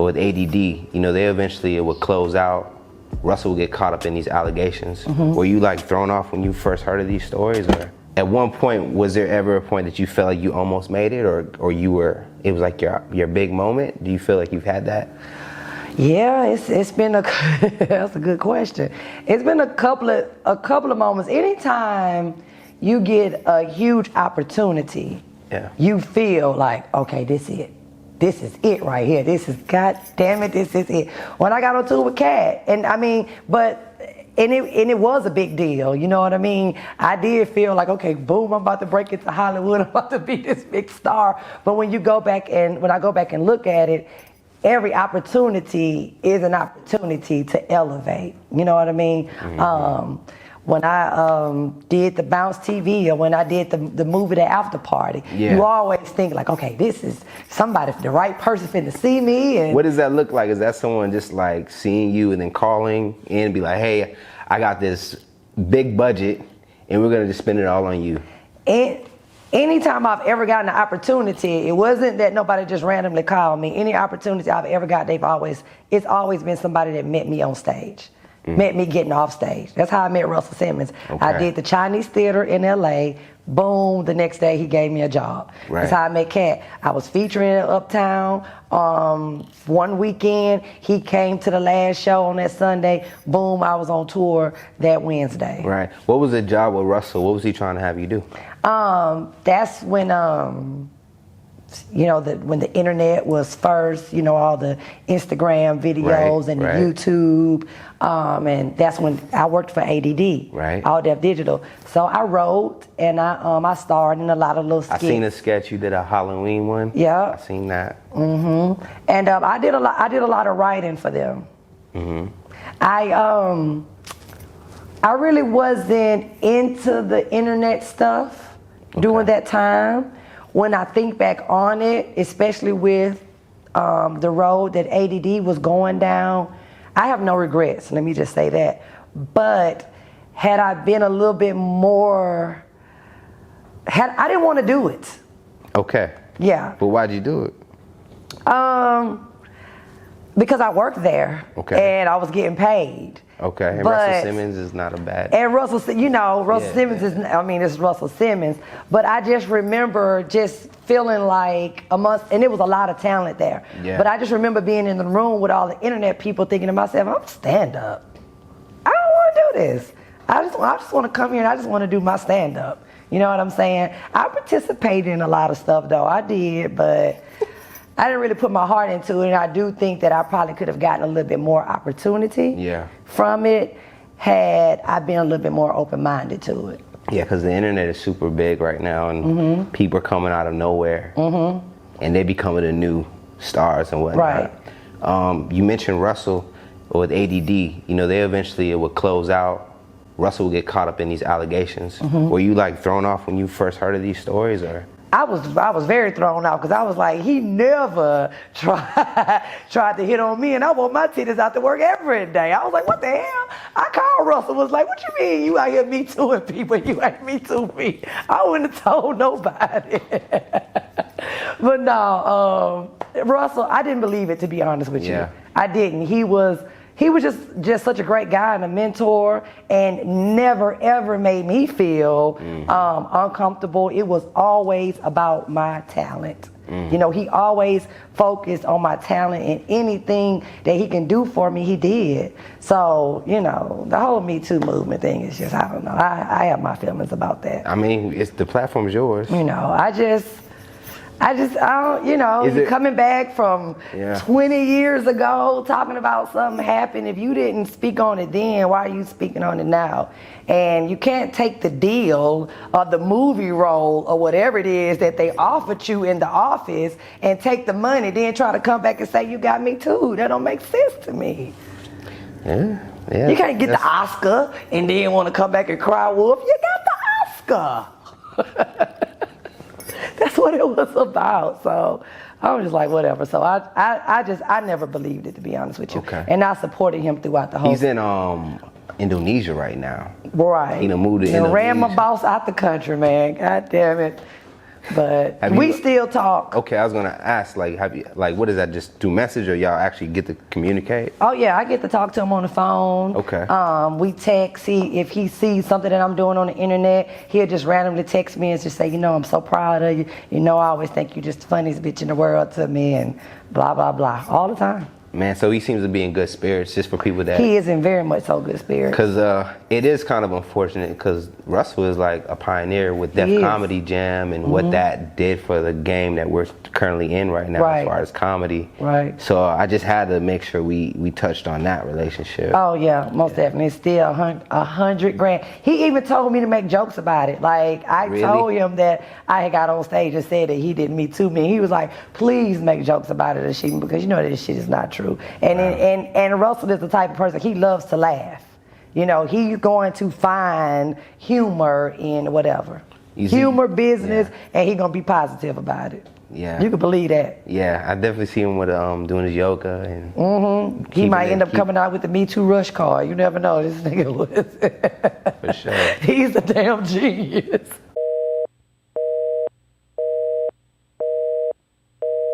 with ADD, they eventually it would close out. Russell would get caught up in these allegations. Were you like thrown off when you first heard of these stories, or at one point was there ever a point that you felt like you almost made it, or it was like your big moment? Do you feel like you've had that? Yeah, it's been that's a good question. It's been a couple of moments. Anytime you get a huge opportunity, you feel like, okay, this is it right here. This is, God damn it, this is it. When I got on tour with Cat, and it was a big deal, you know what I mean? I did feel like, okay, boom, I'm about to break into Hollywood, I'm about to be this big star. But when I go back and look at it, every opportunity is an opportunity to elevate, you know what I mean? When I did the Bounce TV, or when I did the movie The After Party, you always think like, okay, this is somebody, the right person finna see me. And what does that look like? Is that someone just like seeing you and then calling in and be like, hey, I got this big budget and we're gonna just spend it all on you? And anytime I've ever gotten an opportunity, it wasn't that nobody just randomly called me. Any opportunity I've ever got, it's always been somebody that met me on stage. Met me getting off stage. That's how I met Russell Simmons. Okay. I did the Chinese Theater in LA. Boom, the next day he gave me a job. Right. That's how I met Cat. I was featuring in Uptown. One weekend, he came to the last show on that Sunday. Boom, I was on tour that Wednesday. Right. What was the job with Russell? What was he trying to have you do? That's when when the internet was first, all the Instagram videos and the YouTube, and that's when I worked for ADD, All Def Digital. So I wrote and I starred in a lot of little skits. I seen a sketch you did, a Halloween one. Yeah, I seen that. And I did a lot of writing for them. I really wasn't into the internet stuff during that time. When I think back on it, especially with the road that ADD was going down, I have no regrets, let me just say that. But had I been a little bit more, I didn't want to do it. Okay. Yeah. But why'd you do it? Because I worked there. Okay. And I was getting paid. Okay, and Russell Simmons is not a bad... And Russell Simmons is, it's Russell Simmons. But I just remember just feeling like and it was a lot of talent there. Yeah. But I just remember being in the room with all the internet people thinking to myself, I'm stand-up. I don't want to do this. I just want to come here and I just want to do my stand-up. You know what I'm saying? I participated in a lot of stuff though, I did, but I didn't really put my heart into it, and I do think that I probably could have gotten a little bit more opportunity from it had I been a little bit more open-minded to it. Yeah, because the internet is super big right now, and people are coming out of nowhere, and they becoming the new stars and whatnot. Right. You mentioned Russell with ADD. They eventually it would close out. Russell would get caught up in these allegations. Were you like thrown off when you first heard of these stories, or? I was very thrown out because I was like, he never tried to hit on me, and I want my titties out to work every day. I was like, what the hell? I called Russell, was like, what you mean you out here Me Tooing people, you ain't Me Too me? I wouldn't have told nobody. But no, Russell, I didn't believe it, to be honest with you. I didn't. He was just such a great guy and a mentor, and never ever made me feel uncomfortable. It was always about my talent. He always focused on my talent, and anything that he can do for me, he did. So, the whole Me Too movement thing is just, I don't know. I have my feelings about that. I mean, the platform's yours. You're coming back from 20 years ago talking about something happened. If you didn't speak on it then, why are you speaking on it now? And you can't take the deal or the movie role or whatever it is that they offered you in the office and take the money, then try to come back and say you got Me Too. That don't make sense to me. Yeah. You can't get the Oscar and then want to come back and cry wolf. You got the Oscar. That's what it was about. So I was just like, whatever. So I never believed it, to be honest with you. Okay. And I supported him throughout the whole. He's in Indonesia right now. Right. He done moved to Indonesia. Ran my boss out the country, man. God damn it. But Have we you- still talk. Okay, I was gonna ask, like, have you, like, what is that? Just through message, or y'all actually get to communicate? Oh yeah, I get to talk to him on the phone. Okay. We text. If he sees something that I'm doing on the internet, he'll just randomly text me and just say, I'm so proud of you. I always think you're just the funniest bitch in the world to me, and blah blah blah, all the time. Man, so he seems to be in good spirits, just for people that. He is in very much so good spirits. Because it is kind of unfortunate, because Russell is like a pioneer with Def He is. Comedy Jam and what that did for the game that we're currently in right now, Right. as far as comedy. Right. So I just had to make sure we touched on that relationship. Oh yeah, most definitely. It's still $100,000. He even told me to make jokes about it. Like I Really? told him that I had got on stage and said that he did me to me. He was like, "Please make jokes about it, Ashima, because this shit is not true." And Russell is the type of person, he loves to laugh. He's going to find humor in whatever. Humor, business, and he's gonna be positive about it. Yeah. You can believe that. Yeah, I definitely see him with doing his yoga and. He might end up coming out with the Me Too Rush card. You never know. This nigga was. For sure. He's a damn genius.